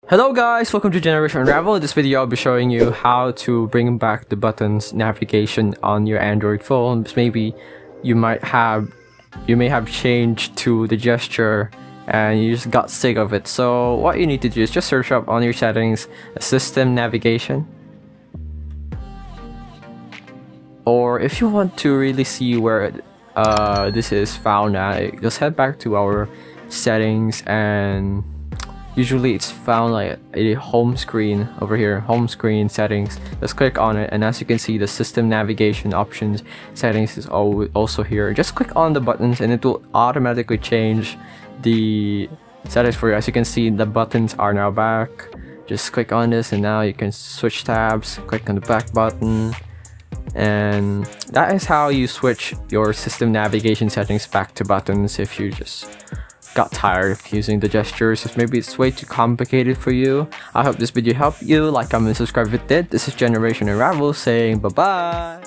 Hello guys, welcome to Generation Unravel. In this video I'll be showing you how to bring back the buttons navigation on your Android phone. Maybe you may have changed to the gesture and you just got sick of it. So what you need to do is just search up on your settings system navigation. Or if you want to really see where this is found at, just head back to our settings, and usually it's found like a home screen over here, home screen settings. Just click on it, and as you can see, the system navigation options settings is also here. Just click on the buttons and it will automatically change the settings for you. As you can see, the buttons are now back. Just click on this and now you can switch tabs. Click on the back button, and that is how you switch your system navigation settings back to buttons if you just got tired of using the gestures. If maybe it's way too complicated for you. I hope this video helped you. Like, comment, and subscribe if it did. This is Generation Unravel saying bye bye.